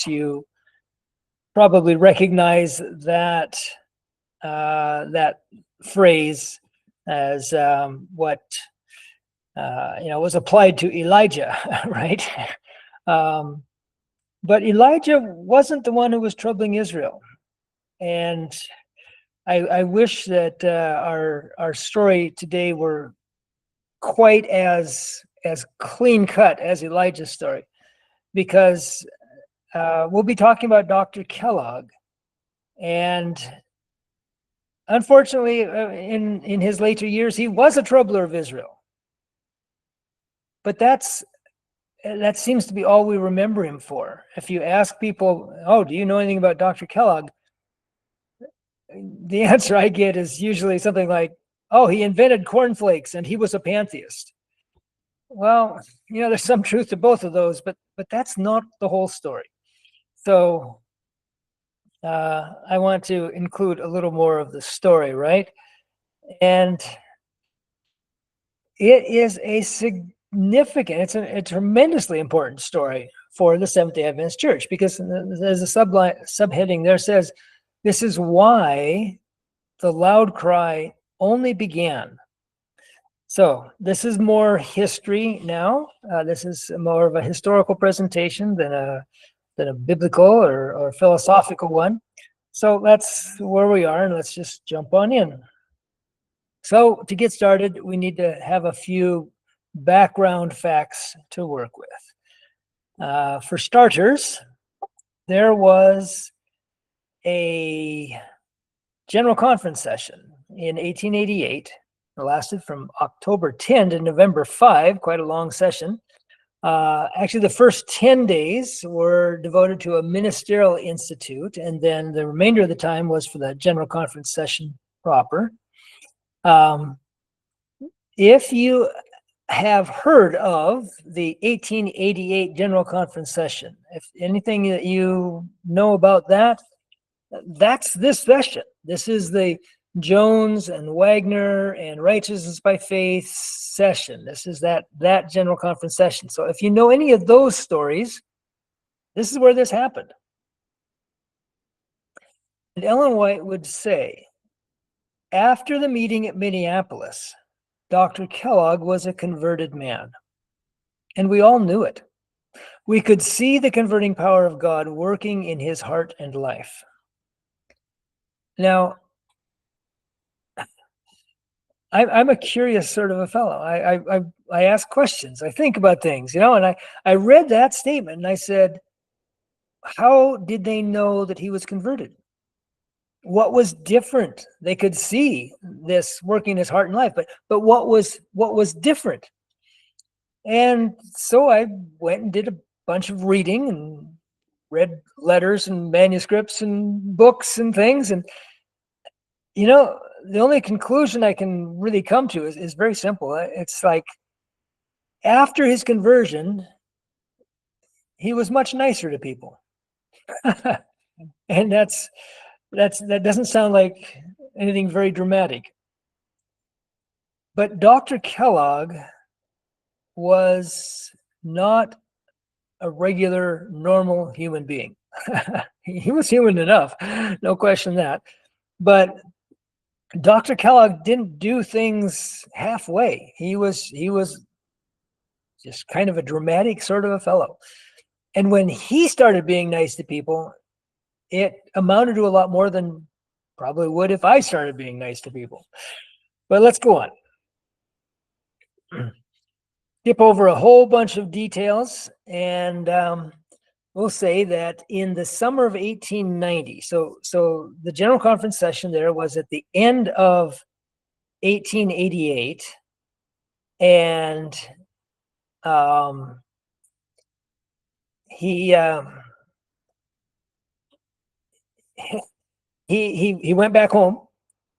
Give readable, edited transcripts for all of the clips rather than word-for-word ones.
course, you probably recognize that that phrase as what was applied to Elijah, right? But Elijah wasn't the one who was troubling Israel, and I wish that our story today were quite as clean cut as Elijah's story, because we'll be talking about Dr. Kellogg, and unfortunately, in his later years, he was a troubler of Israel. But that seems to be all we remember him for. If you ask people, "Oh, do you know anything about Dr. Kellogg?" the answer I get is usually something like, "Oh, he invented cornflakes and he was a pantheist." Well, there's some truth to both of those, but that's not the whole story. So I want to include a little more of the story, right? And it is a significant, it's a tremendously important story for the Seventh-day Adventist Church, because there's a subheading there says, "This is why the loud cry only began." So this is more history now. This is more of a historical presentation than a biblical or philosophical one. So that's where we are, and let's just jump on in. So to get started, we need to have a few background facts to work with. For starters, there was a General Conference session in 1888. It lasted from October 10 to November 5, quite a long session. Actually, the first 10 days were devoted to a ministerial institute, and then the remainder of the time was for the General Conference session proper. If you have heard of the 1888 General Conference session, if anything that you know about that, that's this session. This is the Jones and Wagner and Righteousness by Faith session. This is that General Conference session. So if you know any of those stories, this is where this happened. And Ellen White would say, after the meeting at Minneapolis, Dr. Kellogg was a converted man, and we all knew it. We could see the converting power of God working in his heart and life. Now, I'm a curious sort of a fellow. I ask questions. I think about things, and I read that statement and I said, how did they know that he was converted? What was different? They could see this working in his heart and life, but what was different? And so I went and did a bunch of reading and read letters and manuscripts and books and things, and the only conclusion I can really come to is very simple. It's like, after his conversion, he was much nicer to people. And that doesn't sound like anything very dramatic. But Dr. Kellogg was not a regular, normal human being. He was human enough, no question that. But Dr. Kellogg didn't do things halfway. He was just kind of a dramatic sort of a fellow. And when he started being nice to people, it amounted to a lot more than probably would if I started being nice to people. But let's go on. Skip over a whole bunch of details, and we'll say that in the summer of 1890, so the General Conference session there was at the end of 1888, and he went back home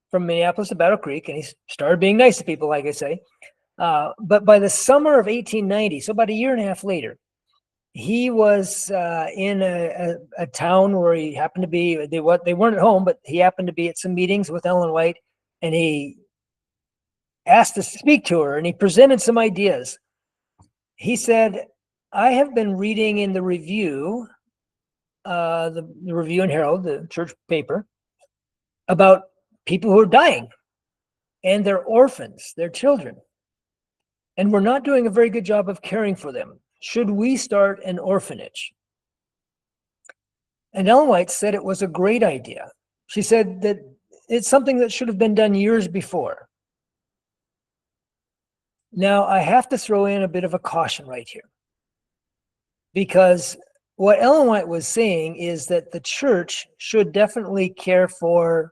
from Minneapolis to Battle Creek, and he started being nice to people, like I say. But by the summer of 1890, so about a year and a half later, he was in a town where he happened to be. They weren't at home, but he happened to be at some meetings with Ellen White, and he asked to speak to her, and he presented some ideas. He said, "I have been reading in the review the Review and Herald, the church paper, about people who are dying and they're orphans, they're children. And we're not doing a very good job of caring for them. Should we start an orphanage? And Ellen White said it was a great idea. She said that it's something that should have been done years before. Now, I have to throw in a bit of a caution right here, because what Ellen White was saying is that the church should definitely care for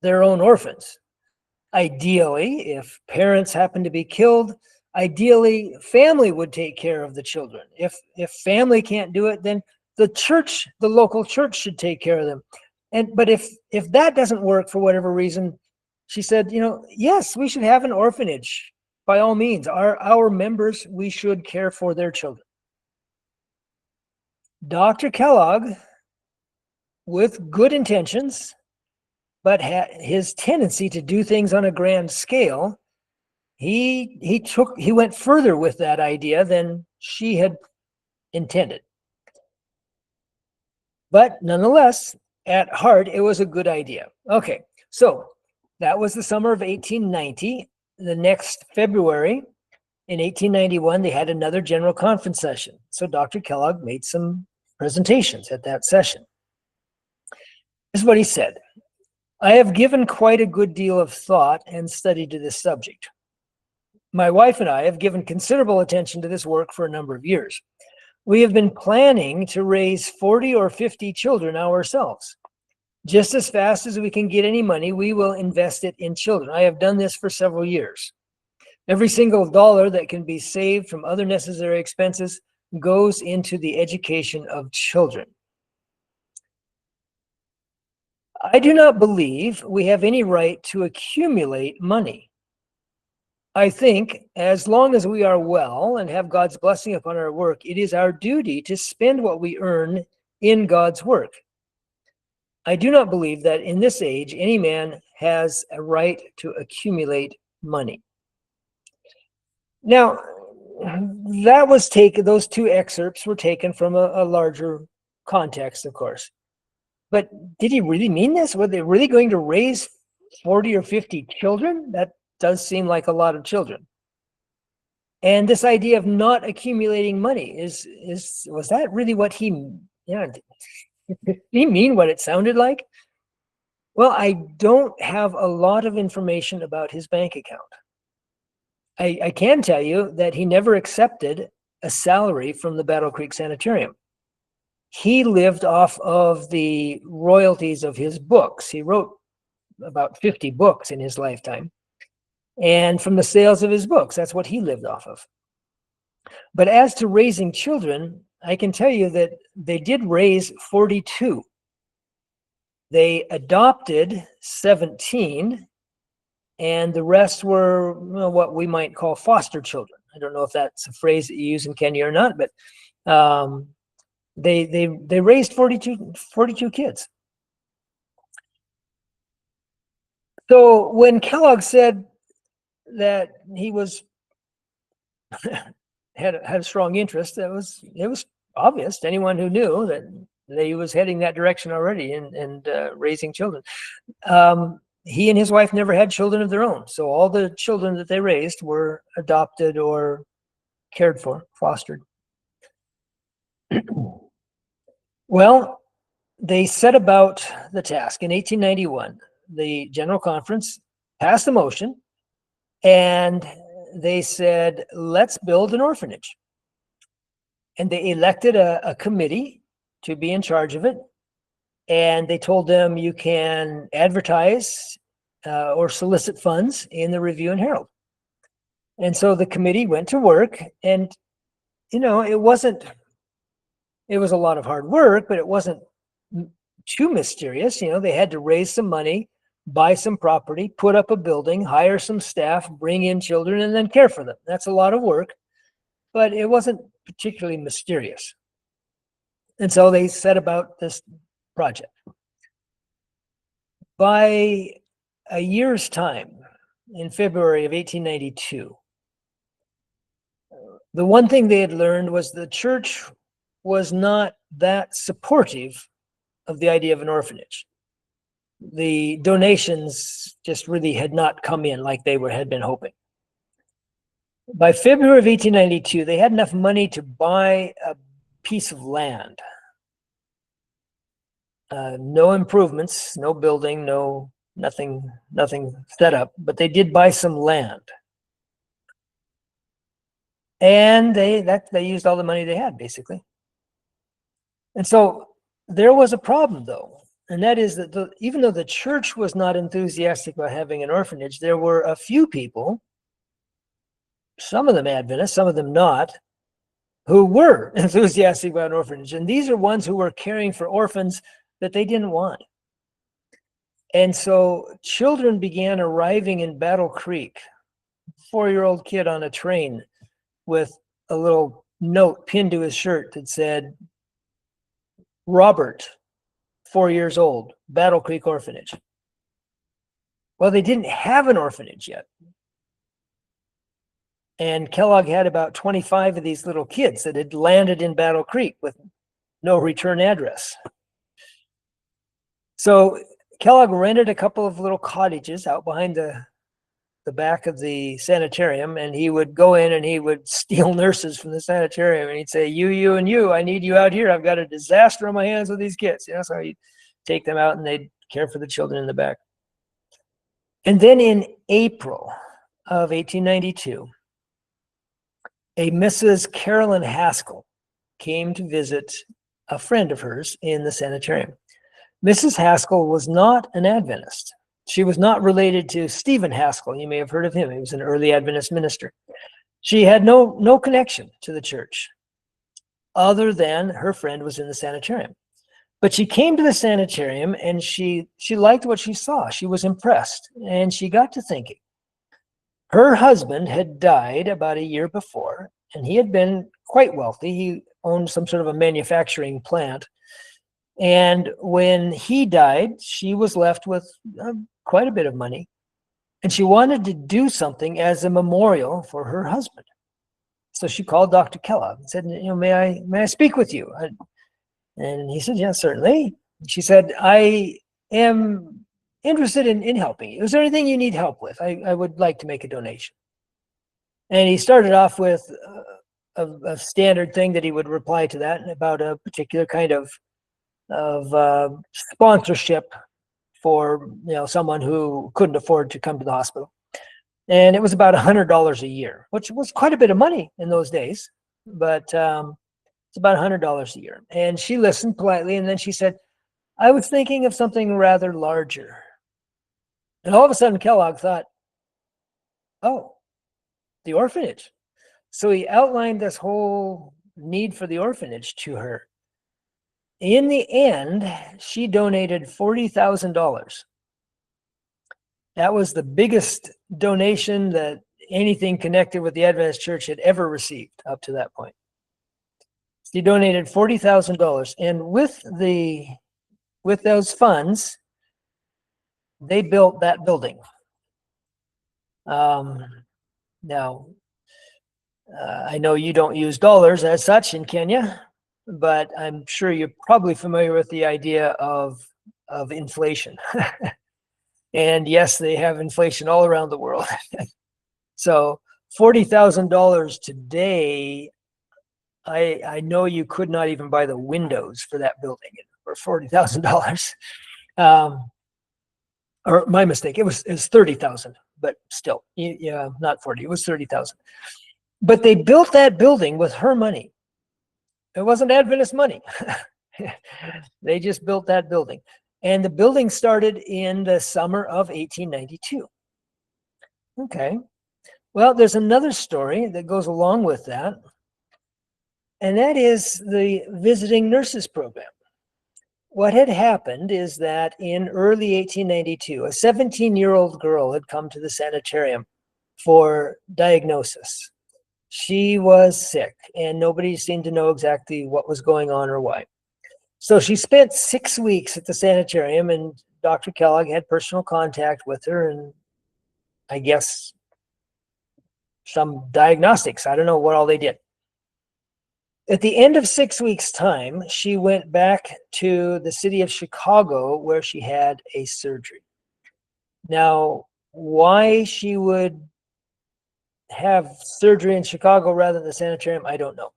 their own orphans. Ideally, if parents happen to be killed, ideally family would take care of the children. If family can't do it, then the church, the local church, should take care of them. But if that doesn't work for whatever reason, she said, yes, we should have an orphanage. By all means, our members, we should care for their children. Dr. Kellogg, with good intentions, but his tendency to do things on a grand scale, he went further with that idea than she had intended. But nonetheless, at heart, it was a good idea. Okay, so that was the summer of 1890. The next February, in 1891, they had another general conference session. So Dr. Kellogg made some presentations at that session. This is what he said. I have given quite a good deal of thought and study to this subject. My wife and I have given considerable attention to this work for a number of years. We have been planning to raise 40 or 50 children ourselves. Just as fast as we can get any money, we will invest it in children. I have done this for several years. Every single dollar that can be saved from other necessary expenses goes into the education of children. I do not believe we have any right to accumulate money. I think as long as we are well and have God's blessing upon our work, it is our duty to spend what we earn in God's work. I do not believe that in this age, any man has a right to accumulate money. Now, those two excerpts were taken from a larger context, of course. But did he really mean this? Were they really going to raise 40 or 50 children? That does seem like a lot of children. And this idea of not accumulating money, was that really what did he mean what it sounded like? Well, I don't have a lot of information about his bank account. I can tell you that he never accepted a salary from the Battle Creek Sanitarium. He lived off of the royalties of his books. He wrote about 50 books in his lifetime. And from the sales of his books, that's what he lived off of. But as to raising children, I can tell you that they did raise 42. They adopted 17, and the rest were what we might call foster children. I don't know if that's a phrase that you use in Kenya or not, but they raised 42 kids. So when Kellogg said that he was had a strong interest, it was obvious to anyone who knew that he was heading that direction already and raising children. He and his wife never had children of their own, so all the children that they raised were adopted or cared for, fostered. Well, they set about the task. In 1891, the General Conference passed a motion, and they said, let's build an orphanage. And they elected a committee to be in charge of it. And they told them you can advertise or solicit funds in the Review and Herald. And so the committee went to work, and it was a lot of hard work, but it wasn't too mysterious. They had to raise some money, buy some property, put up a building, hire some staff, bring in children, and then care for them. That's a lot of work, but it wasn't particularly mysterious. And so they set about this project. By a year's time, in February of 1892, the one thing they had learned was the church was not that supportive of the idea of an orphanage. The donations just really had not come in like they had been hoping. By February of 1892, they had enough money to buy a piece of land. No improvements, no building, nothing set up, but they did buy some land. And they used all the money they had, basically. And so there was a problem, though, and that is that even though the church was not enthusiastic about having an orphanage, there were a few people, some of them Adventists, some of them not, who were enthusiastic about an orphanage. And these are ones who were caring for orphans that they didn't want. And so children began arriving in Battle Creek, 4-year-old kid on a train with a little note pinned to his shirt that said, Robert, 4 years old, Battle Creek Orphanage. Well, they didn't have an orphanage yet. And Kellogg had about 25 of these little kids that had landed in Battle Creek with no return address. So Kellogg rented a couple of little cottages out behind the back of the sanitarium, and he would go in and he would steal nurses from the sanitarium, and he'd say, you, and you, I need you out here. I've got a disaster on my hands with these kids. So he'd take them out and they'd care for the children in the back. And then in April of 1892, a Mrs. Carolyn Haskell came to visit a friend of hers in the sanitarium. Mrs. Haskell was not an Adventist. She was not related to Stephen Haskell. You may have heard of him. He was an early Adventist minister. She had no connection to the church other than her friend was in the sanitarium. But she came to the sanitarium and she liked what she saw. She was impressed, and she got to thinking. Her husband had died about a year before, and he had been quite wealthy. He owned some sort of a manufacturing plant. And when he died, she was left with quite a bit of money. And she wanted to do something as a memorial for her husband. So she called Dr. Kellogg and said, may I speak with you? And he said, yeah, certainly. She said, I am interested in helping you. Is there anything you need help with? I would like to make a donation. And he started off with a standard thing that he would reply to that about a particular kind of sponsorship for someone who couldn't afford to come to the hospital. And it was about $100 a year, which was quite a bit of money in those days, but it's about $100 a year. And she listened politely, and then she said, I was thinking of something rather larger. And all of a sudden Kellogg thought, oh, the orphanage. So he outlined this whole need for the orphanage to her. In the end, she donated $40,000. That was the biggest donation that anything connected with the Adventist Church had ever received up to that point. She donated $40,000, and with those funds, they built that building. Now, I know you don't use dollars as such in Kenya, but I'm sure you're probably familiar with the idea of inflation. And yes, they have inflation all around the world. So $40,000 today, I know you could not even buy the windows for that building for $40,000. Or my mistake, it was 30,000, but still, yeah, not 40, it was 30,000. But they built that building with her money. It wasn't Adventist money. They just built that building. And the building started in the summer of 1892. Okay. Well, there's another story that goes along with that. And that is the visiting nurses program. What had happened is that in early 1892, a 17-year-old girl had come to the sanitarium for diagnosis. She was sick, and nobody seemed to know exactly what was going on or why. So she spent 6 weeks at the sanitarium, and Dr. Kellogg had personal contact with her, and I guess some diagnostics. I don't know what all they did. At the end of 6 weeks' time, she went back to the city of Chicago where she had a surgery. Now, why she would have surgery in Chicago rather than the sanitarium, I don't know.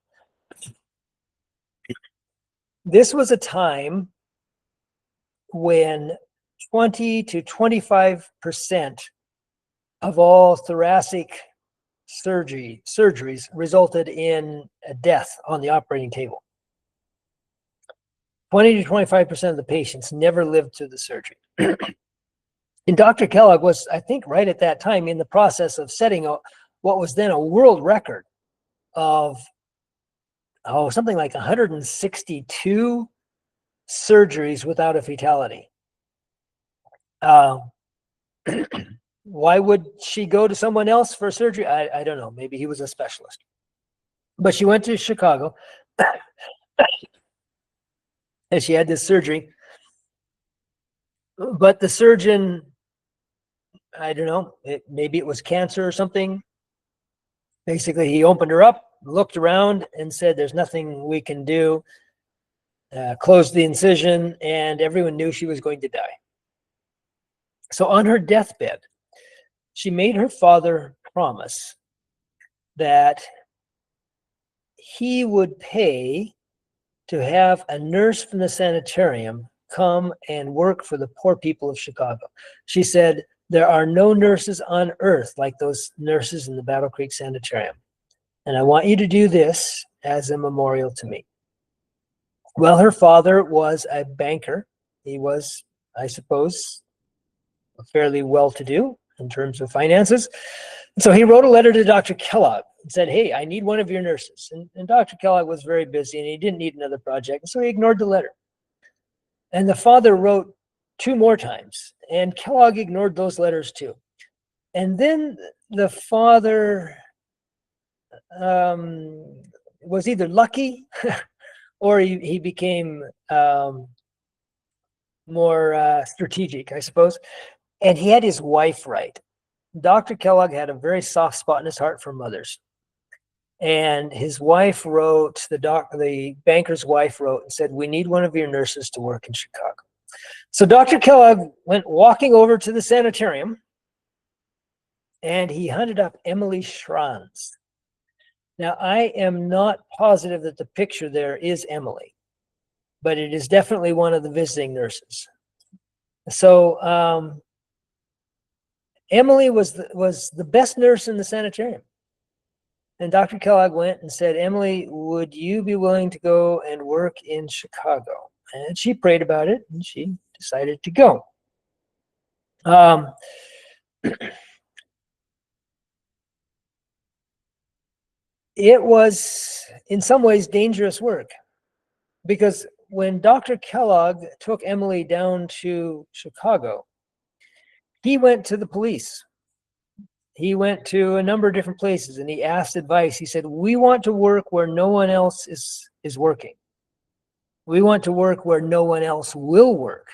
This was a time when 20 to 25% of all thoracic surgeries resulted in a death on the operating table. 20 to 25% of the patients never lived through the surgery. And Dr. Kellogg was, I think, right at that time in the process of setting what was then a world record of something like 162 surgeries without a fatality. Why would she go to someone else for surgery? I don't know. Maybe he was a specialist. But she went to Chicago and she had this surgery. But the surgeon, I don't know, maybe it was cancer or something. Basically, he opened her up, looked around, and said, there's nothing we can do. Closed the incision, and everyone knew she was going to die. So on her deathbed, she made her father promise that he would pay to have a nurse from the sanitarium come and work for the poor people of Chicago. She said, there are no nurses on earth like those nurses in the Battle Creek Sanitarium. And I want you to do this as a memorial to me. Well, her father was a banker. He was, I suppose, fairly well-to-do in terms of finances. And so he wrote a letter to Dr. Kellogg and said, hey, I need one of your nurses. And Dr. Kellogg was very busy and he didn't need another project. So he ignored the letter. And the father wrote 2 more times and Kellogg ignored those letters too. And then the father was either lucky or he became more strategic, I suppose. And he had his wife write. Dr. Kellogg had a very soft spot in his heart for mothers. And his wife wrote, the banker's wife wrote and said, we need one of your nurses to work in Chicago. So Dr. Kellogg went walking over to the sanitarium and he hunted up Emily Schranz. Now, I am not positive that the picture there is Emily, but it is definitely one of the visiting nurses. So Emily was the best nurse in the sanitarium. And Dr. Kellogg went and said, Emily, would you be willing to go and work in Chicago? And she prayed about it and she decided to go. It was in some ways dangerous work because when Dr. Kellogg took Emily down to Chicago, he went to the police. He went to a number of different places and he asked advice. He said, we want to work where no one else is working. We want to work where no one else will work.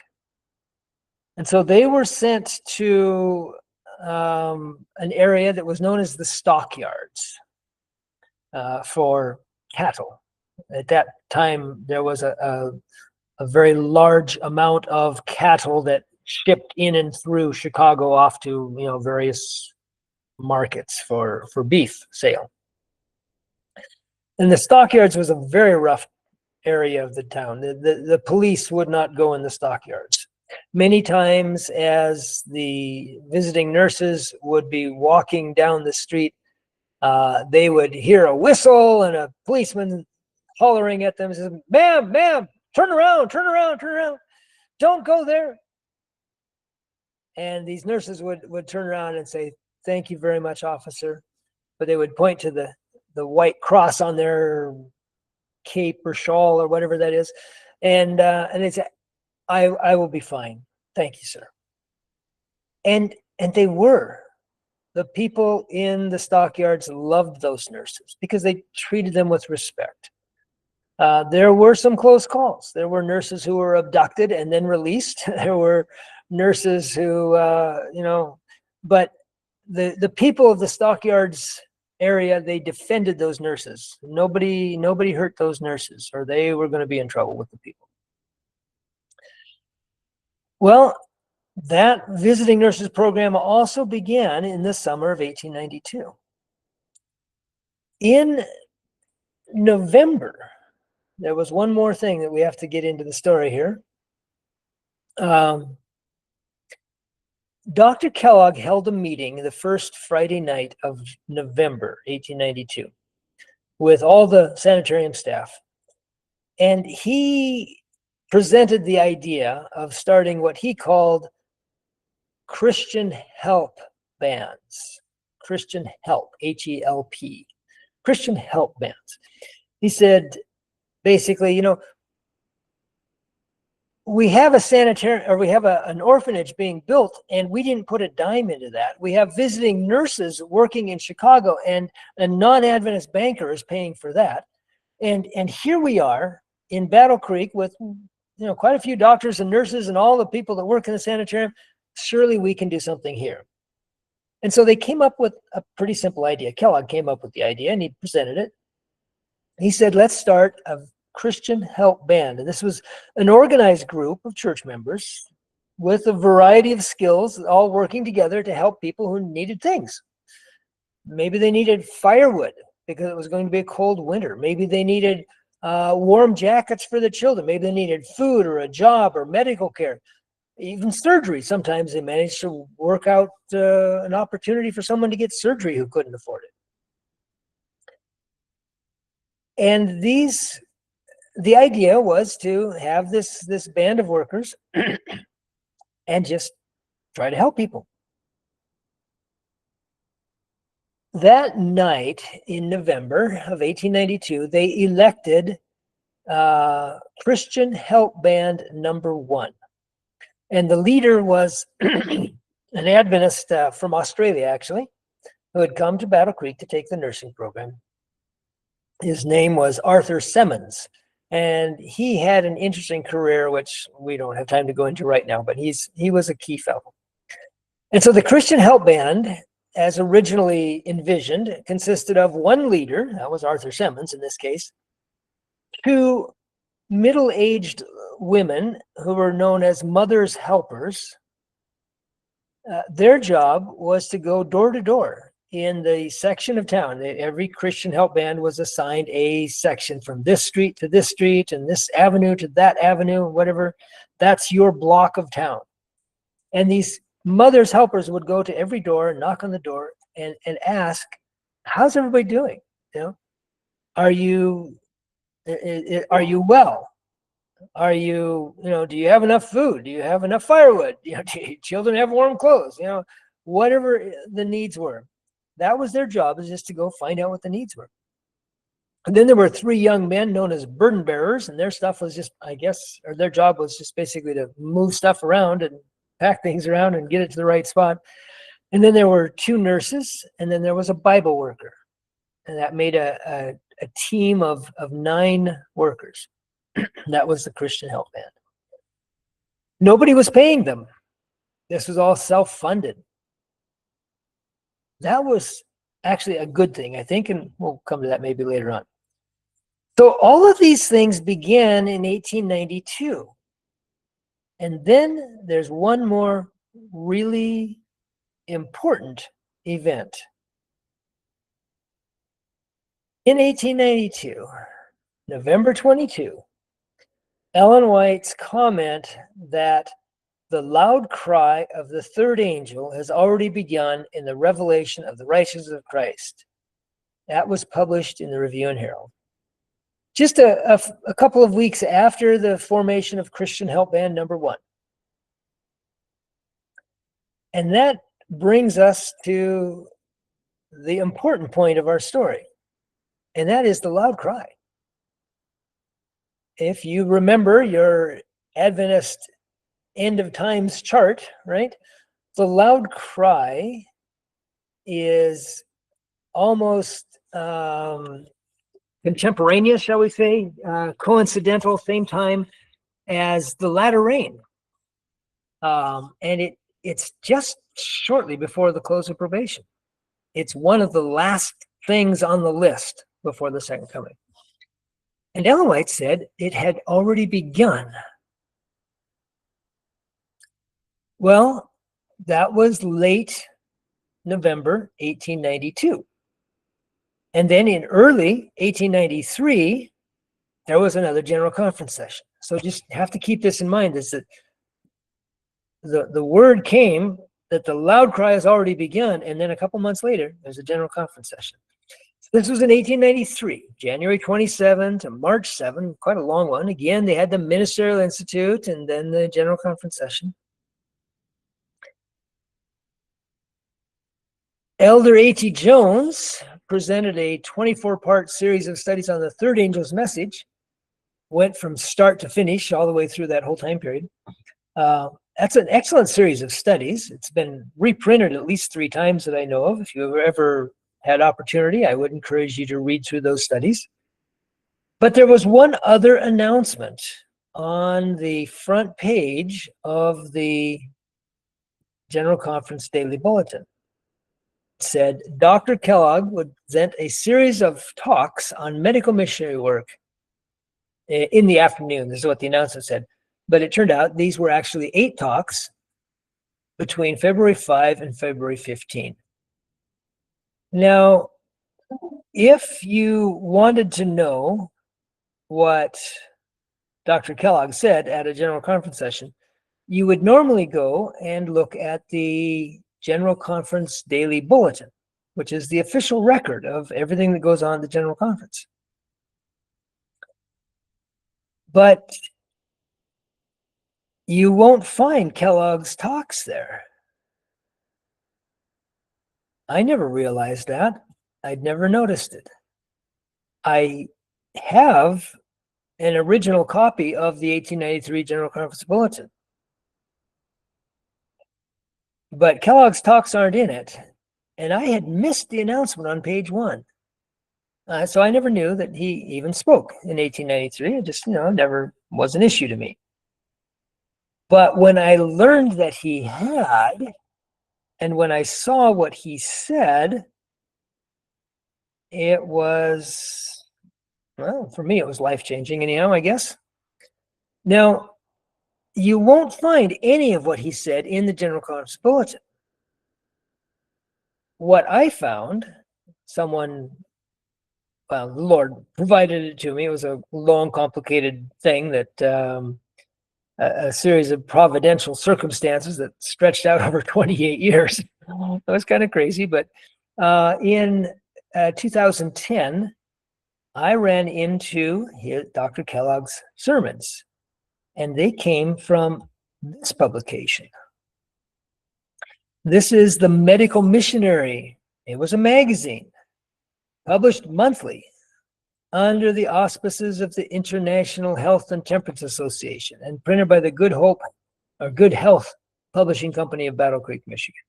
And so they were sent to an area that was known as the stockyards for cattle. At that time, there was a very large amount of cattle that shipped in and through Chicago off to various markets for beef sale. And the stockyards was a very rough area of the town. The police would not go in the stockyards. Many times as the visiting nurses would be walking down the street, they would hear a whistle and a policeman hollering at them and says, ma'am, turn around, don't go there. And these nurses would turn around and say, thank you very much, officer. But they would point to the white cross on their cape or shawl or whatever that is. And they'd say, I will be fine. Thank you, sir. And they were. The people in the stockyards loved those nurses because they treated them with respect. There were some close calls. There were nurses who were abducted and then released. There were nurses who, but the people of the stockyards area, they defended those nurses. Nobody hurt those nurses, or they were going to be in trouble with the people. Well, that visiting nurses program also began in the summer of 1892. In November, there was one more thing that we have to get into the story here. Dr. Kellogg held a meeting the first Friday night of November 1892 with all the sanitarium staff. And he presented the idea of starting what he called Christian help bands. Christian help, H-E-L-P, Christian help bands. He said, basically, you know, we have a sanitarium, or we have an orphanage being built, and we didn't put a dime into that. We have visiting nurses working in Chicago, and a non-Adventist banker is paying for that. And here we are in Battle Creek with, you know, quite a few doctors and nurses and all the people that work in the sanitarium. Surely we can do something here. And so they came up with a pretty simple idea. Kellogg came up with the idea, and he presented it. He said, let's start a Christian help band. And this was an organized group of church members with a variety of skills, all working together to help people who needed things. Maybe they needed firewood because it was going to be a cold winter. Maybe they needed warm jackets for the children. Maybe they needed food or a job or medical care. Even surgery. Sometimes they managed to work out an opportunity for someone to get surgery who couldn't afford it. And the idea was to have this band of workers and just try to help people. That night in November of 1892, they elected Christian Help Band number 1. And the leader was an Adventist from Australia, actually, who had come to Battle Creek to take the nursing program. His name was Arthur Simmons, and he had an interesting career, which we don't have time to go into right now, but he was a key fellow. And so the Christian Help Band, as originally envisioned, consisted of one leader, that was Arthur Simmons in this case, 2 middle-aged women who were known as mothers helpers. Their job was to go door to door in the section of town. Every Christian help band was assigned a section from this street to this street and this avenue to that avenue, whatever. That's your block of town. And these mothers helpers would go to every door and knock on the door and ask, how's everybody doing? You know, are you well? Are you, do you have enough food? Do you have enough firewood? Do your children have warm clothes? Whatever the needs were. That was their job, is just to go find out what the needs were. And then there were 3 young men known as burden bearers, and their stuff was just, I guess, or their job was just basically to move stuff around and pack things around and get it to the right spot. And then there were 2 nurses, and then there was a Bible worker. And that made a team of 9 workers. That was the Christian Help Band. Nobody was paying them. This was all self-funded. That was actually a good thing, I think, and we'll come to that maybe later on. So all of these things began in 1892. And then there's one more really important event. In 1892, November 22, Ellen White's comment that the loud cry of the 3rd angel has already begun in the revelation of the righteousness of Christ. That was published in the Review and Herald. Just a couple of weeks after the formation of Christian Help Band number 1. And that brings us to the important point of our story, and that is the loud cry. If you remember your Adventist end of times chart, right? The loud cry is almost contemporaneous, shall we say, coincidental, same time as the latter rain. And it's just shortly before the close of probation. It's one of the last things on the list before the second coming. And Ellen White said it had already begun. Well, that was late November 1892. And then in early 1893, there was another General Conference session. So just have to keep this in mind, is that the word came that the loud cry has already begun, and then a couple months later, there's a General Conference session. So this was in 1893, January 27 to March 7, quite a long one. Again, they had the Ministerial Institute and then the General Conference session. Elder A.T. Jones presented a 24-part series of studies on the third angel's message, went from start to finish all the way through that whole time period. That's an excellent series of studies. It's been reprinted at least 3 times that I know of. If you've ever had opportunity, I would encourage you to read through those studies. But there was one other announcement on the front page of the General Conference Daily Bulletin. Said Dr. Kellogg would present a series of talks on medical missionary work in the afternoon. This is what the announcement said. But it turned out these were actually 8 talks between February 5 and February 15. Now, if you wanted to know what Dr. Kellogg said at a General Conference session, you would normally go and look at the General Conference Daily Bulletin, which is the official record of everything that goes on at the General Conference. But you won't find Kellogg's talks there. I never realized that. I'd never noticed it. I have an original copy of the 1893 General Conference Bulletin, but Kellogg's talks aren't in it, and I had missed the announcement on page 1. So I never knew that he even spoke in 1893. It just, never was an issue to me. But when I learned that he had, and when I saw what he said, it was, well, for me, it was life-changing anyhow, I guess. Now, you won't find any of what he said in the General Conference Bulletin. What I found, the Lord provided it to me. It was a long, complicated thing that a series of providential circumstances that stretched out over 28 years. That was kind of crazy, but in 2010, I ran into Dr. Kellogg's sermons, and they came from this publication. This is the Medical Missionary. It was a magazine published monthly under the auspices of the International Health and Temperance Association and printed by the Good Health Publishing Company of Battle Creek, Michigan.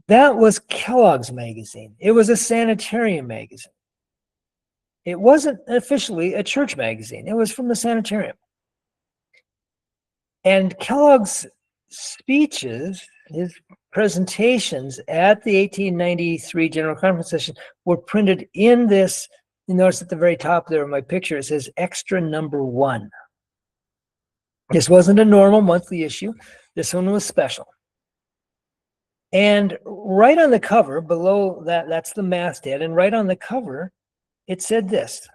That was Kellogg's magazine. It was a sanitarium magazine. It wasn't officially a church magazine. It was from the sanitarium. And Kellogg's speeches, his presentations at the 1893 General Conference session were printed in this. You notice at the very top there of my picture, it says extra number 1. This wasn't a normal monthly issue. This one was special. And right on the cover, below that's the masthead, and right on the cover, it said this.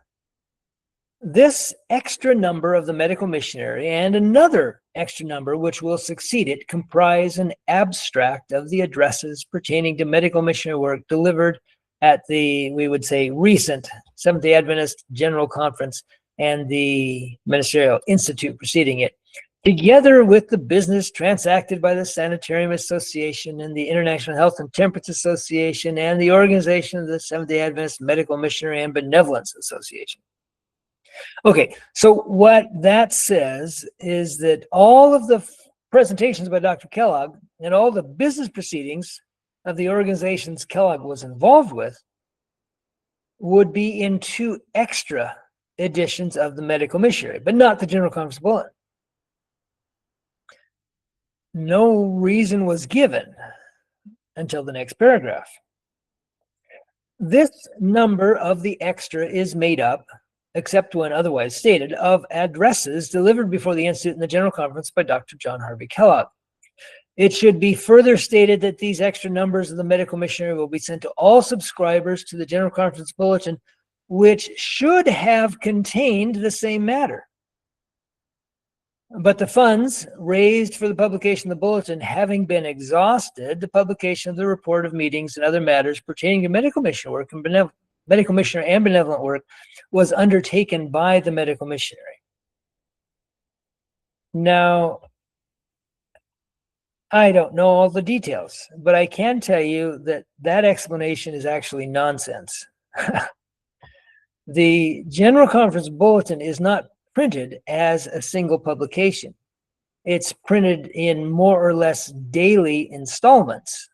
This extra number of the Medical Missionary and another extra number which will succeed it comprise an abstract of the addresses pertaining to medical missionary work delivered at the, we would say, recent Seventh-day Adventist General Conference and the Ministerial Institute preceding it, together with the business transacted by the Sanitarium Association and the International Health and Temperance Association and the organization of the Seventh-day Adventist Medical Missionary and Benevolence Association. Okay, so what that says is that all of the presentations by Dr. Kellogg and all the business proceedings of the organizations Kellogg was involved with would be in 2 extra editions of the Medical Missionary, but not the General Conference Bulletin. No reason was given until the next paragraph. This number of the extra is made up, except when otherwise stated, of addresses delivered before the Institute in the General Conference by Dr. John Harvey Kellogg. It should be further stated that these extra numbers of the medical missionary will be sent to all subscribers to the General Conference Bulletin, which should have contained the same matter. But the funds raised for the publication of the bulletin having been exhausted, the publication of the report of meetings and other matters pertaining to medical mission work and medical missionary and benevolent work was undertaken by the medical missionary. Now, I don't know all the details, but I can tell you that that explanation is actually nonsense. The General Conference Bulletin is not printed as a single publication. It's printed in more or less daily installments.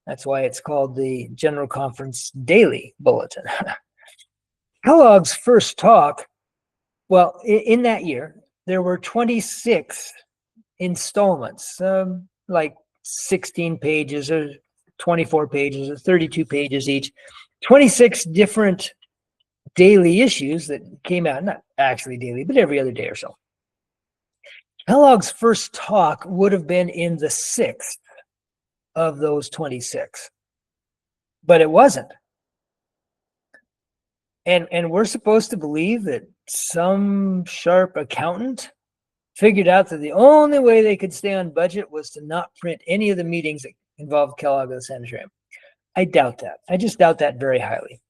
That's why it's called the General Conference Daily Bulletin. Kellogg's first talk, well, in that year, there were 26 installments, like 16 pages or 24 pages or 32 pages each, 26 different daily issues that came out, not actually daily, but every other day or so. Kellogg's first talk would have been in the 6th of those 26, but it wasn't. And we're supposed to believe that some sharp accountant figured out that the only way they could stay on budget was to not print any of the meetings that involved Kellogg at the sanitarium. I doubt that. I just doubt that very highly.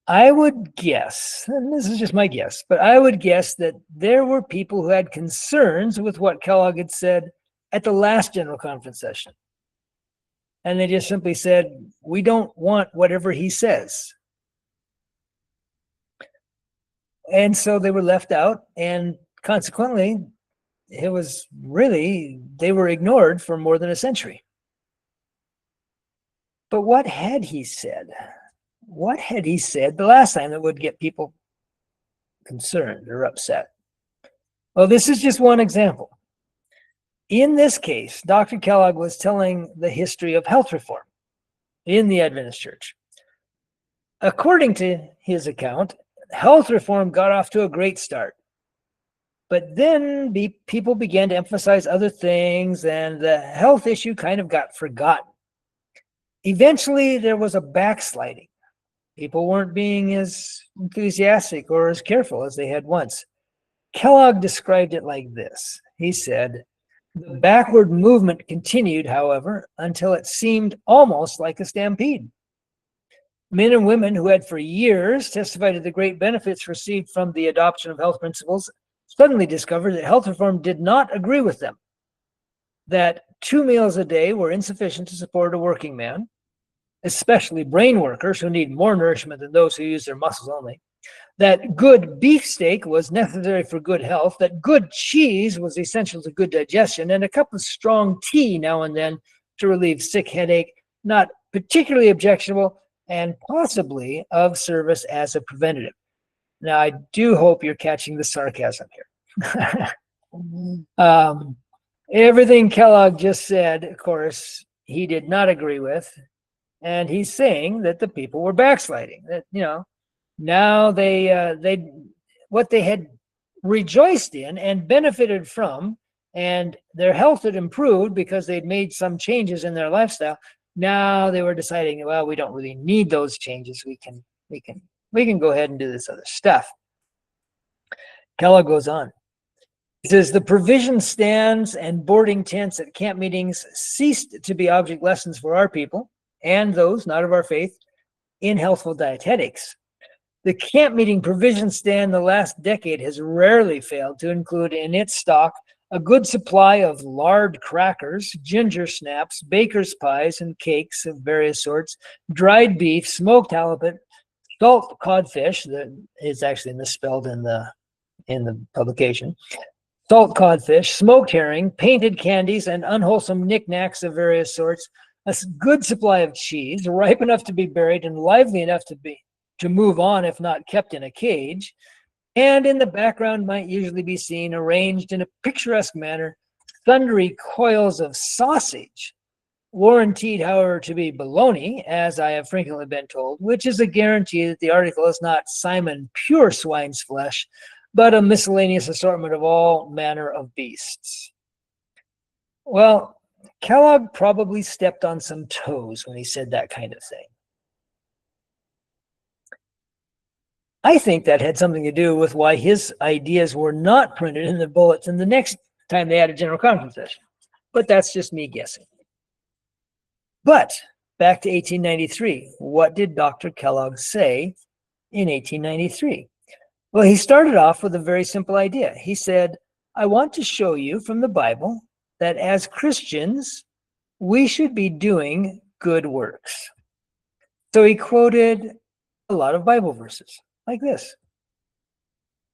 I would guess, and this is just my guess, but I would guess that there were people who had concerns with what Kellogg had said at the last General Conference session. And they just simply said, we don't want whatever he says. And so they were left out, and consequently, it was really, they were ignored for more than a century. But what had he said? What had he said the last time that would get people concerned or upset? Well, this is just one example. In this case, Dr. Kellogg was telling the history of health reform in the Adventist Church. According to his account, health reform got off to a great start. But then people began to emphasize other things, and the health issue kind of got forgotten. Eventually, there was a backsliding. People weren't being as enthusiastic or as careful as they had once. Kellogg described it like this. He said, the backward movement continued, however, until it seemed almost like a stampede. Men and women who had for years testified to the great benefits received from the adoption of health principles suddenly discovered that health reform did not agree with them, that 2 meals a day were insufficient to support a working man, especially brain workers who need more nourishment than those who use their muscles only, that good beefsteak was necessary for good health, that good cheese was essential to good digestion, and a cup of strong tea now and then to relieve sick headache, not particularly objectionable, and possibly of service as a preventative. Now, I do hope you're catching the sarcasm here. Everything Kellogg just said, of course, he did not agree with. And he's saying that the people were backsliding, that, now they what they had rejoiced in and benefited from, and their health had improved because they'd made some changes in their lifestyle. Now they were deciding, well, we don't really need those changes. We can go ahead and do this other stuff. Kellogg goes on. He says, the provision stands and boarding tents at camp meetings ceased to be object lessons for our people and those not of our faith in healthful dietetics. The camp meeting provision stand the last decade has rarely failed to include in its stock a good supply of lard crackers, ginger snaps, baker's pies and cakes of various sorts, dried beef, smoked halibut, salt codfish, that is actually misspelled in the publication, salt codfish, smoked herring, painted candies, and unwholesome knickknacks of various sorts, a good supply of cheese, ripe enough to be buried and lively enough to move on if not kept in a cage, and in the background might usually be seen, arranged in a picturesque manner, sundry coils of sausage, warranted, however, to be baloney, as I have frequently been told, which is a guarantee that the article is not Simon pure swine's flesh, but a miscellaneous assortment of all manner of beasts. Well, Kellogg probably stepped on some toes when he said that kind of thing. I think that had something to do with why his ideas were not printed in the bulletin the next time they had a general conference session. But that's just me guessing. But back to 1893. What did Dr. Kellogg say in 1893? Well, he started off with a very simple idea. He said, I want to show you from the Bible that as Christians, we should be doing good works. So he quoted a lot of Bible verses like this.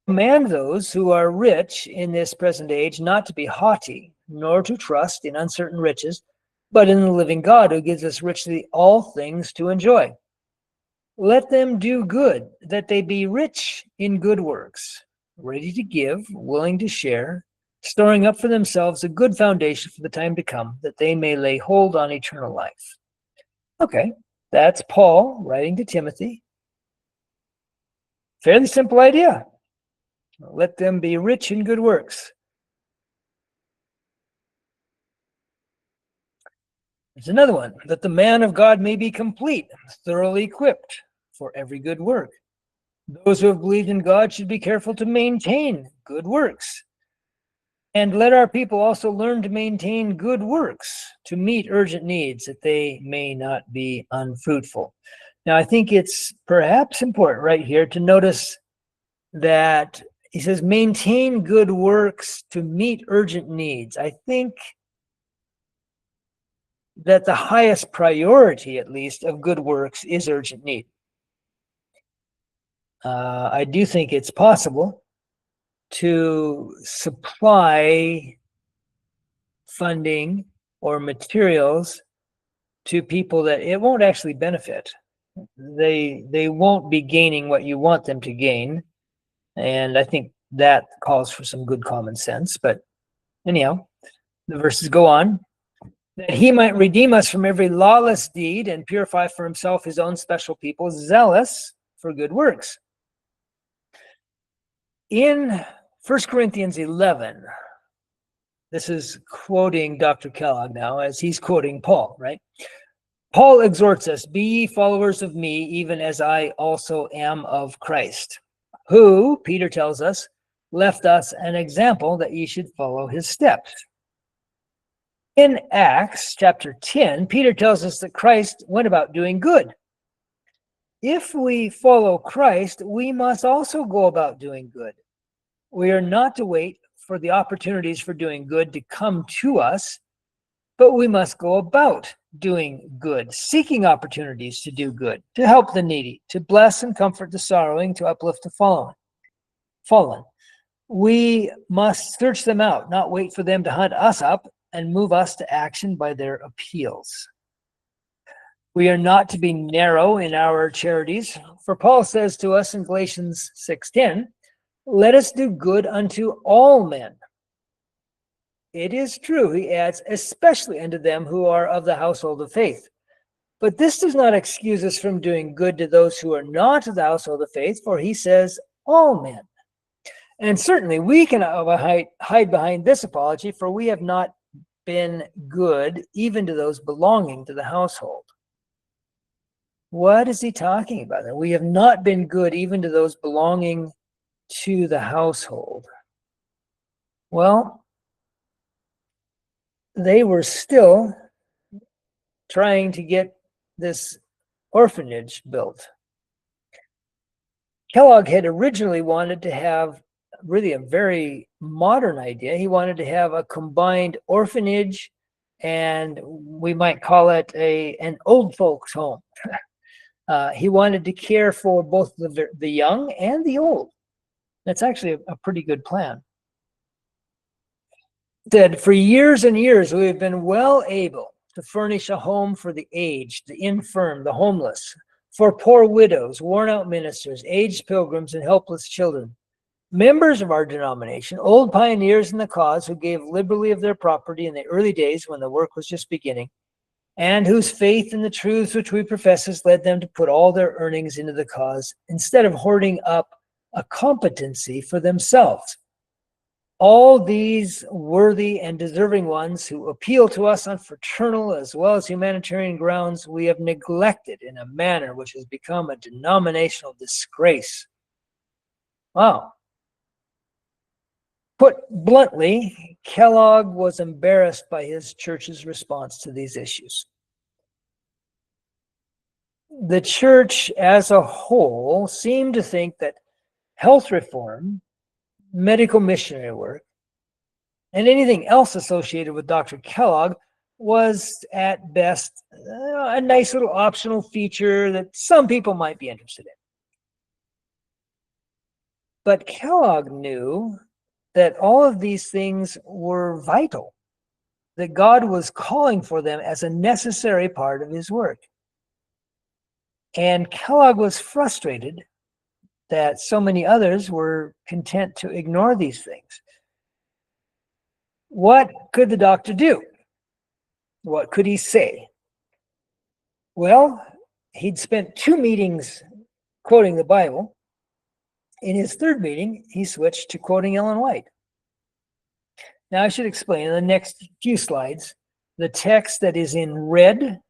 Command those who are rich in this present age not to be haughty, nor to trust in uncertain riches, but in the living God who gives us richly all things to enjoy. Let them do good, that they be rich in good works, ready to give, willing to share, storing up for themselves a good foundation for the time to come, that they may lay hold on eternal life. Okay, that's Paul writing to Timothy. Fairly simple idea. Let them be rich in good works. There's another one, that the man of God may be complete, thoroughly equipped for every good work. Those who have believed in God should be careful to maintain good works. And let our people also learn to maintain good works to meet urgent needs, that they may not be unfruitful. Now, I think it's perhaps important right here to notice that he says, maintain good works to meet urgent needs. I think that the highest priority, at least, of good works is urgent need. I do think it's possible to supply funding or materials to people that it won't actually benefit. They won't be gaining what you want them to gain. And I think that calls for some good common sense. But anyhow, the verses go on. That he might redeem us from every lawless deed and purify for himself his own special people, zealous for good works. In 1 Corinthians 11, this is quoting Dr. Kellogg now, as he's quoting Paul, right? Paul exhorts us, be ye followers of me, even as I also am of Christ, who, Peter tells us, left us an example that ye should follow his steps. In Acts chapter 10, Peter tells us that Christ went about doing good. If we follow Christ, we must also go about doing good. We are not to wait for the opportunities for doing good to come to us, but we must go about doing good, seeking opportunities to do good, to help the needy, to bless and comfort the sorrowing, to uplift the fallen. We must search them out, not wait for them to hunt us up and move us to action by their appeals. We are not to be narrow in our charities, for Paul says to us in Galatians 6:10, let us do good unto all men. It is true, he adds, especially unto them who are of the household of faith. But this does not excuse us from doing good to those who are not of the household of faith, for he says all men. And certainly we can hide behind this apology, for we have not been good even to those belonging to the household. What is he talking about? We have not been good even to those belonging to the household. Well, they were still trying to get this orphanage built. Kellogg had originally wanted to have really a very modern idea. He wanted to have a combined orphanage, and we might call it an old folks home. He wanted to care for both the young and the old. That's actually a pretty good plan. That for years and years, we have been well able to furnish a home for the aged, the infirm, the homeless, for poor widows, worn-out ministers, aged pilgrims, and helpless children. Members of our denomination, old pioneers in the cause who gave liberally of their property in the early days when the work was just beginning, and whose faith in the truths which we profess has led them to put all their earnings into the cause instead of hoarding up a competency for themselves. All these worthy and deserving ones who appeal to us on fraternal as well as humanitarian grounds, we have neglected in a manner which has become a denominational disgrace. Wow. Put bluntly, Kellogg was embarrassed by his church's response to these issues. The church as a whole seemed to think that health reform, medical missionary work, and anything else associated with Dr. Kellogg was at best a nice little optional feature that some people might be interested in. But Kellogg knew that all of these things were vital, that God was calling for them as a necessary part of his work. And Kellogg was frustrated that so many others were content to ignore these things. What could the doctor do? What could he say? Well, he'd spent 2 meetings quoting the Bible. In his 3rd meeting, he switched to quoting Ellen White. Now, I should explain in the next few slides, the text that is in red,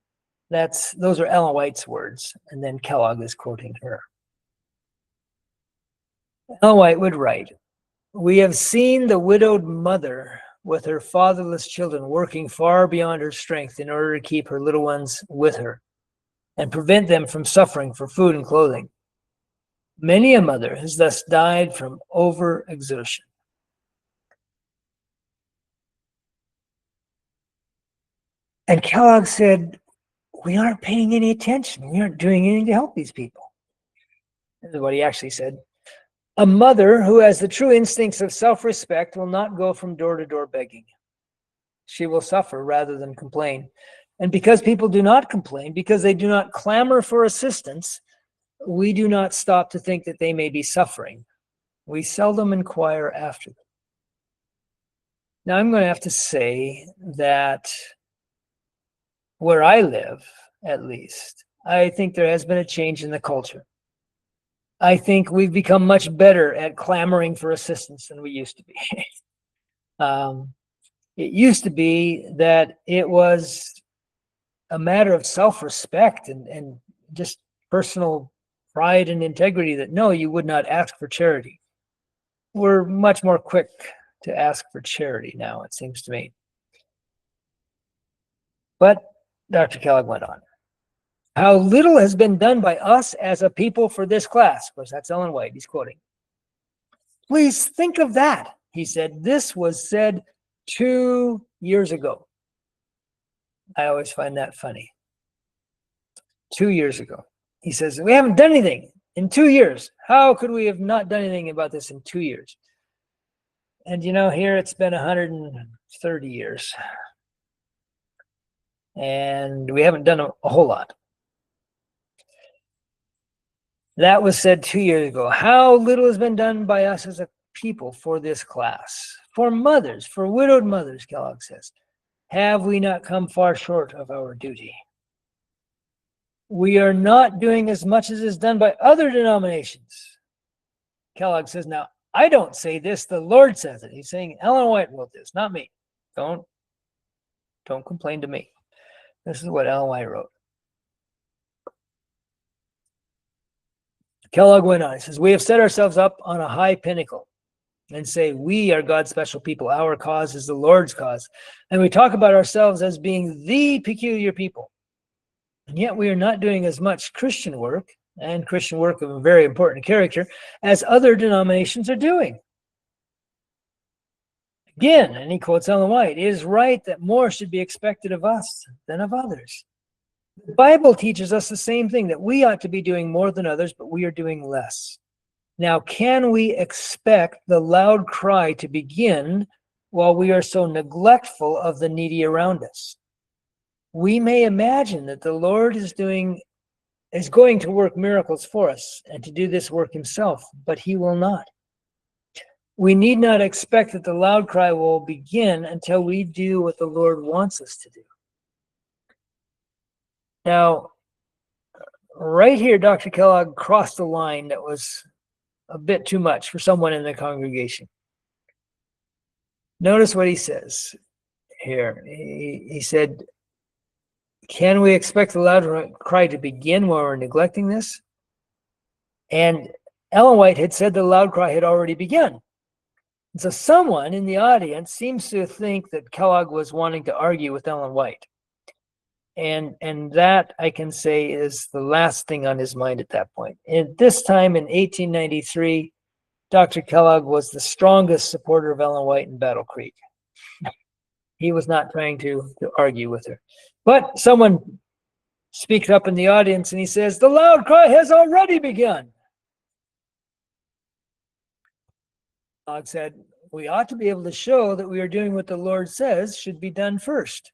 those are Ellen White's words, and then Kellogg is quoting her. Ellen White would write, "We have seen the widowed mother with her fatherless children working far beyond her strength in order to keep her little ones with her and prevent them from suffering for food and clothing. Many a mother has thus died from overexertion." And Kellogg said, we aren't paying any attention. We aren't doing anything to help these people. This is what he actually said. "A mother who has the true instincts of self-respect will not go from door to door begging. She will suffer rather than complain. And because people do not complain, because they do not clamor for assistance, we do not stop to think that they may be suffering. We seldom inquire after them." Now, I'm going to have to say that where I live, at least, I think there has been a change in the culture. I think we've become much better at clamoring for assistance than we used to be. It used to be that it was a matter of self-respect and just personal pride and integrity that no, you would not ask for charity. We're much more quick to ask for charity now, it seems to me. But Dr. Kellogg went on. "How little has been done by us as a people for this class." Of course, that's Ellen White he's quoting. "Please think of that," he said. This was said 2 years ago. I always find that funny. 2 years ago. He says, we haven't done anything in 2 years. How could we have not done anything about this in 2 years? And here it's been 130 years. And we haven't done a whole lot. That was said 2 years ago. How little has been done by us as a people for this class. For mothers, for widowed mothers, Kellogg says. Have we not come far short of our duty? We are not doing as much as is done by other denominations. Kellogg says, now, I don't say this, the Lord says it. He's saying Ellen White wrote this, not me. Don't complain to me. This is what Ellen White wrote. Kellogg went on. He says, we have set ourselves up on a high pinnacle and say, we are God's special people. Our cause is the Lord's cause. And we talk about ourselves as being the peculiar people. And yet we are not doing as much Christian work, and Christian work of a very important character, as other denominations are doing. Again, and he quotes Ellen White, it is right that more should be expected of us than of others. The Bible teaches us the same thing, that we ought to be doing more than others, but we are doing less. Now, can we expect the loud cry to begin while we are so neglectful of the needy around us? We may imagine that the Lord is going to work miracles for us and to do this work himself, but he will not. We need not expect that the loud cry will begin until we do what the Lord wants us to do. Now, right here, Dr. Kellogg crossed a line that was a bit too much for someone in the congregation. Notice what he says here. He said, can we expect the loud cry to begin while we're neglecting this? And Ellen White had said the loud cry had already begun. And so someone in the audience seems to think that Kellogg was wanting to argue with Ellen White. And that, I can say, is the last thing on his mind at that point. At this time in 1893, Dr. Kellogg was the strongest supporter of Ellen White in Battle Creek. He was not trying to argue with her. But someone speaks up in the audience and he says, the loud cry has already begun. Kellogg said, we ought to be able to show that we are doing what the Lord says should be done first.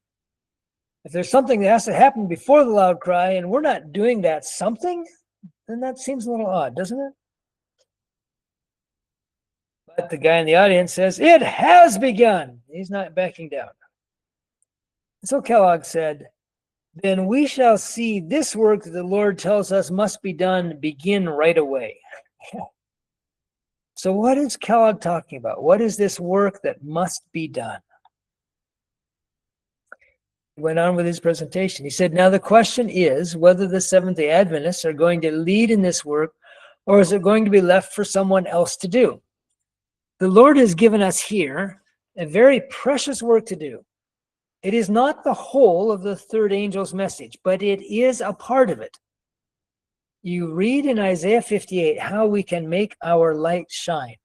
If there's something that has to happen before the loud cry and we're not doing that something, then that seems a little odd, doesn't it? But the guy in the audience says, it has begun. He's not backing down. So Kellogg said, then we shall see this work that the Lord tells us must be done begin right away. So what is Kellogg talking about? What is this work that must be done? He went on with his presentation. He said, now the question is whether the Seventh-day Adventists are going to lead in this work, or is it going to be left for someone else to do? The Lord has given us here a very precious work to do. It is not the whole of the third angel's message, but it is a part of it. You read in Isaiah 58 how we can make our light shine.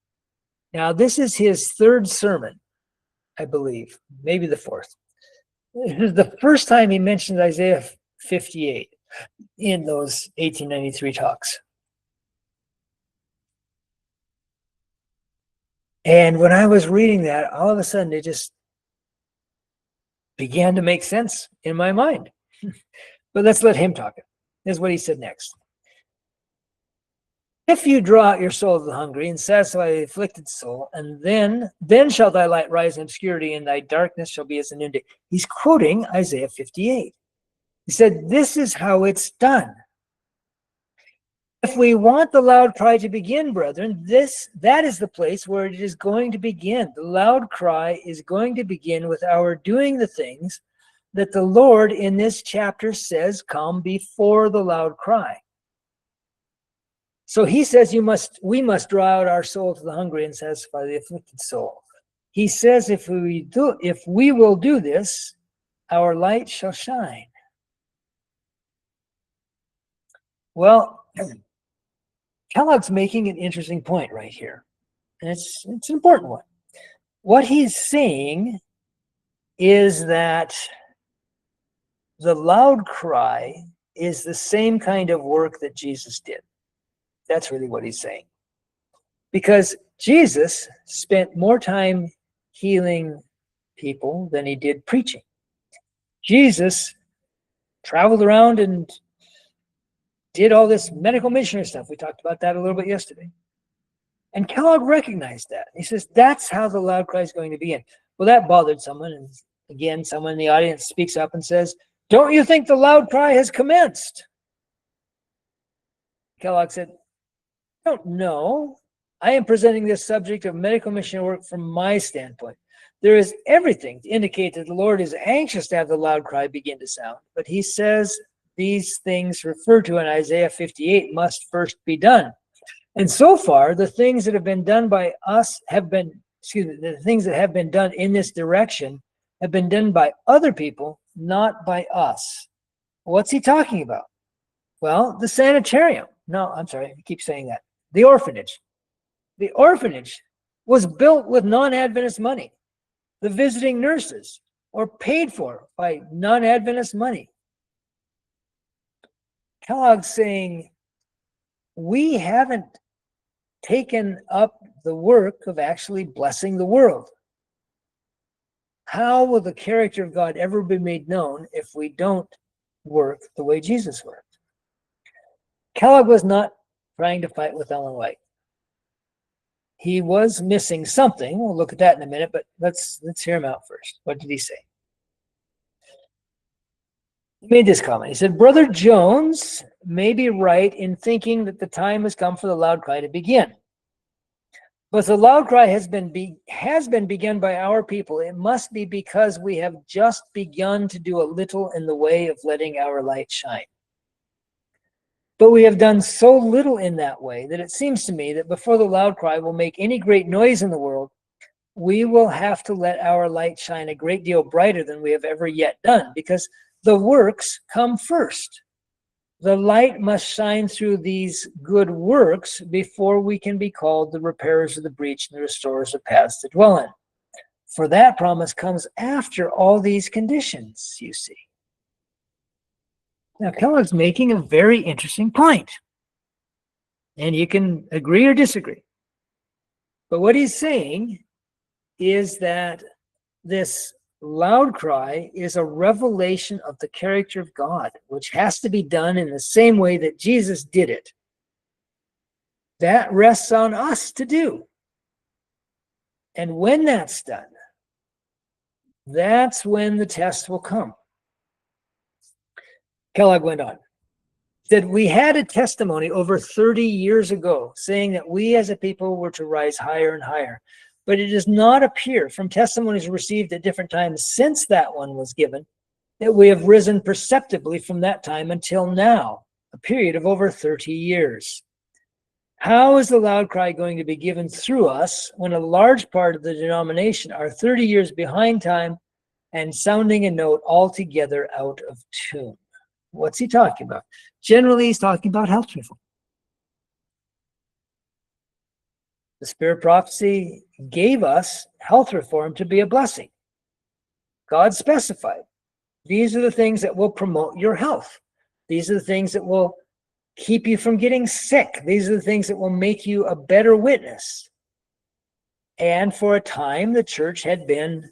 Now, this is his third sermon, I believe, maybe the fourth. This is the first time he mentioned Isaiah 58 in those 1893 talks. And when I was reading that, all of a sudden it just began to make sense in my mind. But let's let him talk it. This is what he said next. If you draw out your soul to the hungry and satisfy the afflicted soul, and then shall thy light rise in obscurity, and thy darkness shall be as the noonday. He's quoting Isaiah 58. He said, this is how it's done. If we want the loud cry to begin, brethren, that is the place where it is going to begin. The loud cry is going to begin with our doing the things that the Lord in this chapter says come before the loud cry. So he says we must draw out our soul to the hungry and satisfy the afflicted soul. He says if we will do this, our light shall shine. Well, Kellogg's making an interesting point right here. And it's an important one. What he's saying is that the loud cry is the same kind of work that Jesus did. That's really what he's saying. Because Jesus spent more time healing people than he did preaching. Jesus traveled around and did all this medical missionary stuff. We talked about that a little bit yesterday. And Kellogg recognized that. He says, that's how the loud cry is going to begin. Well, that bothered someone. And again, someone in the audience speaks up and says, don't you think the loud cry has commenced? Kellogg said, I don't know. I am presenting this subject of medical missionary work from my standpoint. There is everything to indicate that the Lord is anxious to have the loud cry begin to sound. But he says these things referred to in Isaiah 58 must first be done. And so far, the things that have been done by us the things that have been done in this direction have been done by other people, not by us. What's he talking about? Well, the sanitarium. No, I'm sorry, I keep saying that. The orphanage. The orphanage was built with non-Adventist money. The visiting nurses were paid for by non-Adventist money. Kellogg's saying, we haven't taken up the work of actually blessing the world. How will the character of God ever be made known if we don't work the way Jesus worked? Kellogg was not trying to fight with Ellen White. He was missing something. We'll look at that in a minute, but let's hear him out first. What did he say? He made this comment. He said, Brother Jones may be right in thinking that the time has come for the loud cry to begin. But the loud cry has been begun by our people. It must be because we have just begun to do a little in the way of letting our light shine. But we have done so little in that way that it seems to me that before the loud cry will make any great noise in the world, we will have to let our light shine a great deal brighter than we have ever yet done, because the works come first. The light must shine through these good works before we can be called the repairers of the breach and the restorers of paths to dwell in. For that promise comes after all these conditions, you see. Now, Kellogg's making a very interesting point, and you can agree or disagree. But what he's saying is that this loud cry is a revelation of the character of God, which has to be done in the same way that Jesus did it. That rests on us to do. And when that's done, that's when the test will come. Kellogg went on. Said, we had a testimony over 30 years ago saying that we as a people were to rise higher and higher. But it does not appear from testimonies received at different times since that one was given that we have risen perceptibly from that time until now, a period of over 30 years. How is the loud cry going to be given through us when a large part of the denomination are 30 years behind time and sounding a note altogether out of tune? What's he talking about? Generally, he's talking about health reform. The Spirit of Prophecy gave us health reform to be a blessing. God specified, these are the things that will promote your health. These are the things that will keep you from getting sick. These are the things that will make you a better witness. And for a time, the church had been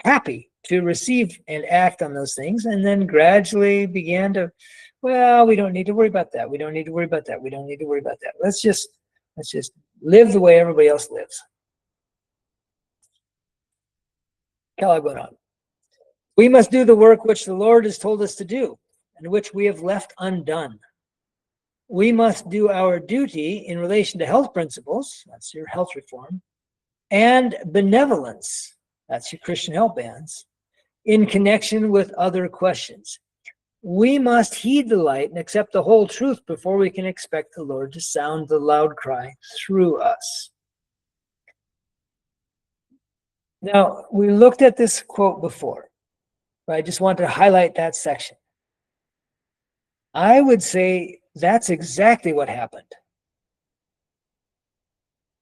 happy to receive and act on those things, and then gradually began to, well, we don't need to worry about that. We don't need to worry about that. We don't need to worry about that. Let's just live the way everybody else lives. Kellogg went on. We must do the work which the Lord has told us to do, and which we have left undone. We must do our duty in relation to health principles, that's your health reform, and benevolence, that's your Christian health bans, in connection with other questions. We must heed the light and accept the whole truth before we can expect the Lord to sound the loud cry through us. Now, we looked at this quote before, but I just want to highlight that section. I would say that's exactly what happened.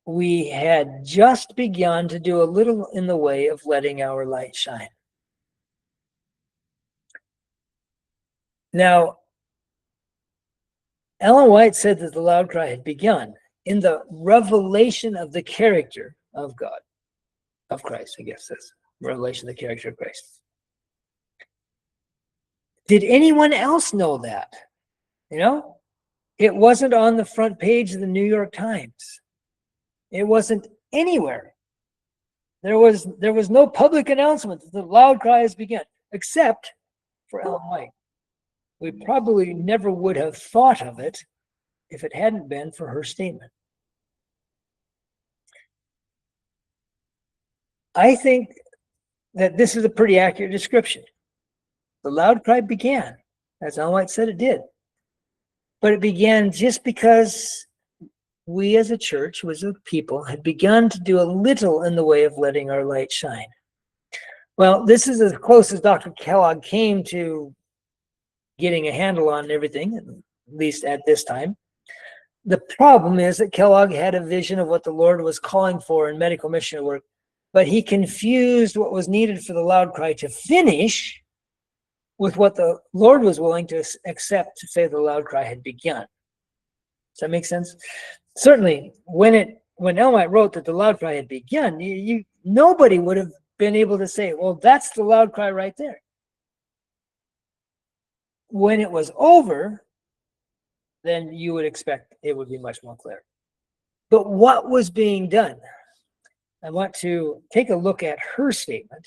We had just begun to do a little in the way of letting our light shine. Now, Ellen White said that the loud cry had begun in the revelation of the character of God, of Christ, I guess that's revelation of the character of Christ. Did anyone else know that? You know, it wasn't on the front page of the New York Times. It wasn't anywhere. There was no public announcement that the loud cry has begun, except for Ellen White. We probably never would have thought of it if it hadn't been for her statement. I think that this is a pretty accurate description. The loud cry began, as Ellen White said it did. But it began just because we as a church, as a people, had begun to do a little in the way of letting our light shine. Well, this is as close as Dr. Kellogg came to getting a handle on everything, at least at this time. The problem is that Kellogg had a vision of what the Lord was calling for in medical missionary work, but he confused what was needed for the loud cry to finish with what the Lord was willing to accept to say the loud cry had begun. Does that make sense? Certainly, when Ellen White wrote that the loud cry had begun, nobody would have been able to say, well, that's the loud cry right there. When it was over, then you would expect it would be much more clear. But what was being done? I want to take a look at her statement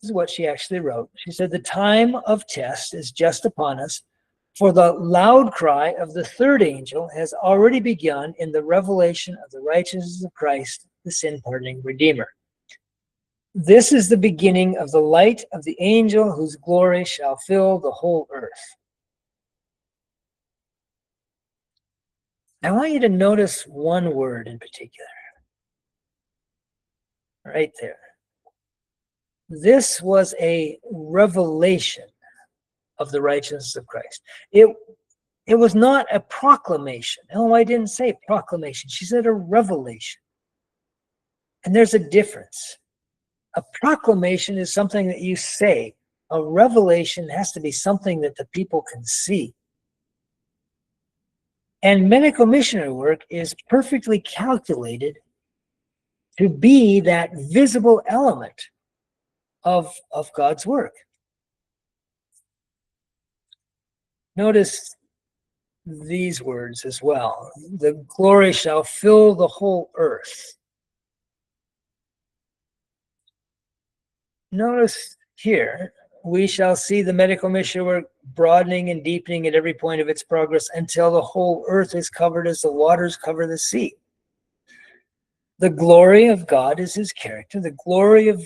This is what she actually wrote. She said, the time of test is just upon us, for the loud cry of the third angel has already begun in the revelation of the righteousness of Christ, the sin-pardoning Redeemer. This is the beginning of the light of the angel whose glory shall fill the whole earth. I want you to notice one word in particular. Right there. This was a revelation of the righteousness of Christ. It was not a proclamation. Oh, I didn't say proclamation. She said a revelation. And there's a difference. A proclamation is something that you say. A revelation has to be something that the people can see. And medical missionary work is perfectly calculated to be that visible element of God's work. Notice these words as well. The glory shall fill the whole earth. Notice here, we shall see the medical mission work broadening and deepening at every point of its progress until the whole earth is covered as the waters cover the sea. The glory of God is his character. The glory of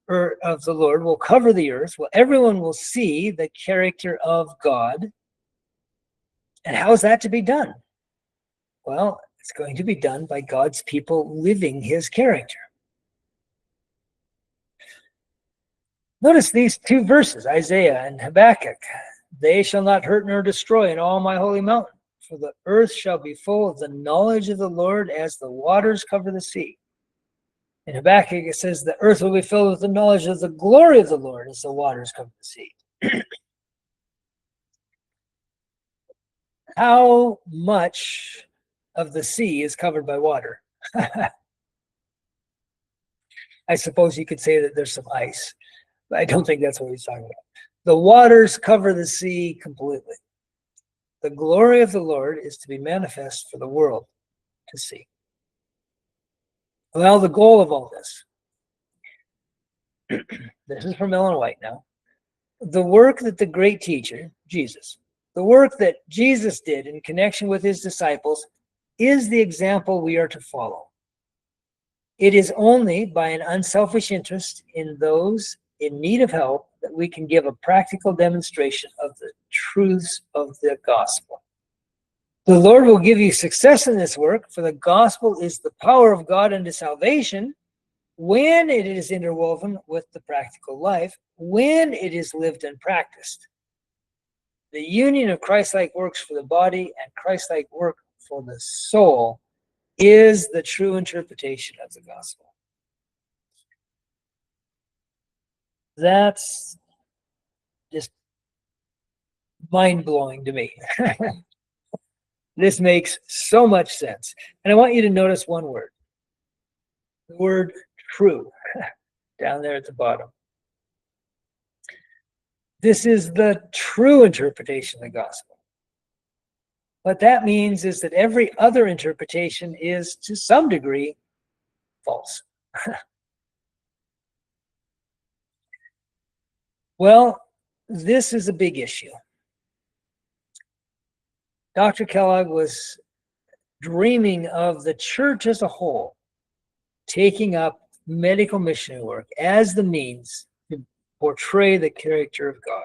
the Lord will cover the earth. Well, everyone will see the character of God. And how is that to be done? Well, it's going to be done by God's people living his character. Notice these two verses, Isaiah and Habakkuk. They shall not hurt nor destroy in all my holy mountain, for the earth shall be full of the knowledge of the Lord as the waters cover the sea. In Habakkuk, it says the earth will be filled with the knowledge of the glory of the Lord as the waters cover the sea. How much of the sea is covered by water? I suppose you could say that there's some ice. I don't think that's what he's talking about. The waters cover the sea completely. The glory of the Lord is to be manifest for the world to see. Well, the goal of all this, this is from Ellen White now, the work that the great teacher, Jesus, the work that Jesus did in connection with his disciples is the example we are to follow. It is only by an unselfish interest in those in need of help that we can give a practical demonstration of the truths of the gospel. The Lord will give you success in this work, for the gospel is the power of God unto salvation when it is interwoven with the practical life, when it is lived and practiced. The union of Christ-like works for the body and Christ-like work for the soul is the true interpretation of the gospel. That's just mind-blowing to me. This makes so much sense. And I want you to notice one word. The word true, down there at the bottom. This is the true interpretation of the gospel. What that means is that every other interpretation is, to some degree, false. Well, this is a big issue. Dr. Kellogg was dreaming of the church as a whole taking up medical missionary work as the means to portray the character of God.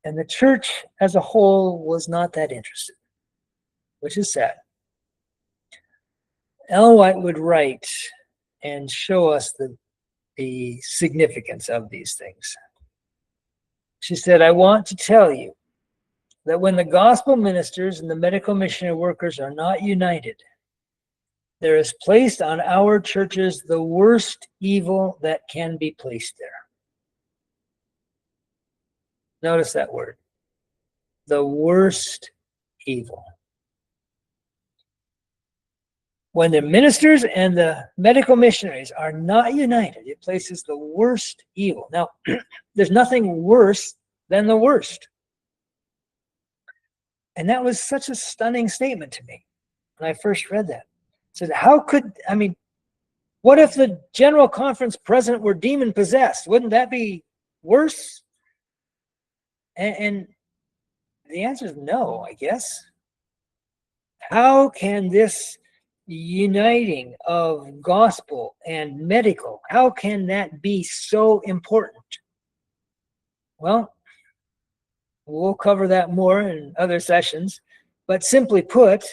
And the church as a whole was not that interested, which is sad. Ellen White would write and show us the significance of these things. She said, I want to tell you that when the gospel ministers and the medical missionary workers are not united, there is placed on our churches the worst evil that can be placed there. Notice that word. The worst evil. When the ministers and the medical missionaries are not united, it places the worst evil. Now, there's nothing worse than the worst. And that was such a stunning statement to me when I first read that. I said, how could, What if the General Conference president were demon possessed? Wouldn't that be worse? And the answer is no, I guess. How can this uniting of gospel and medical, how can that be so important? Well, we'll cover that more in other sessions, but simply put,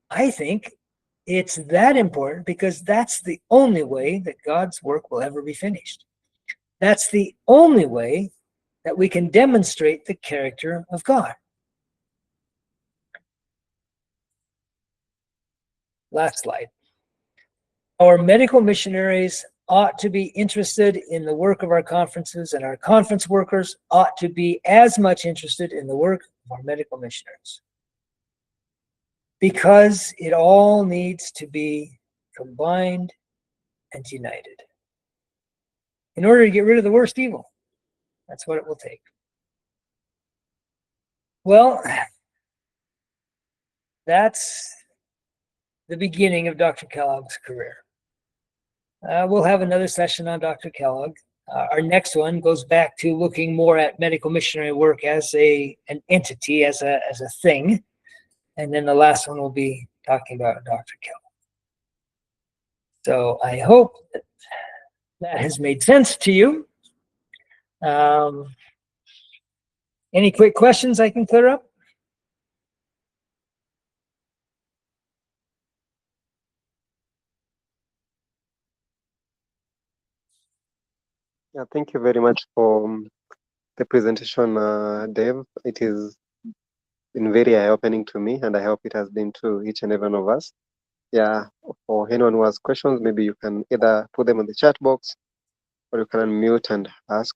I think it's that important because that's the only way that God's work will ever be finished. That's the only way that we can demonstrate the character of God. Last slide. Our medical missionaries ought to be interested in the work of our conferences, and our conference workers ought to be as much interested in the work of our medical missionaries. Because it all needs to be combined and united in order to get rid of the worst evil. That's what it will take. Well, that's the beginning of Dr. Kellogg's career. We'll have another session on Dr. Kellogg. Our next one goes back to looking more at medical missionary work as an entity, as a thing. And then the last one will be talking about Dr. Kellogg. So I hope that has made sense to you. Any quick questions I can clear up? Yeah, thank you very much for the presentation, Dave. It has been very eye-opening to me, and I hope it has been to each and every one of us. Yeah, for anyone who has questions, maybe you can either put them in the chat box or you can unmute and ask.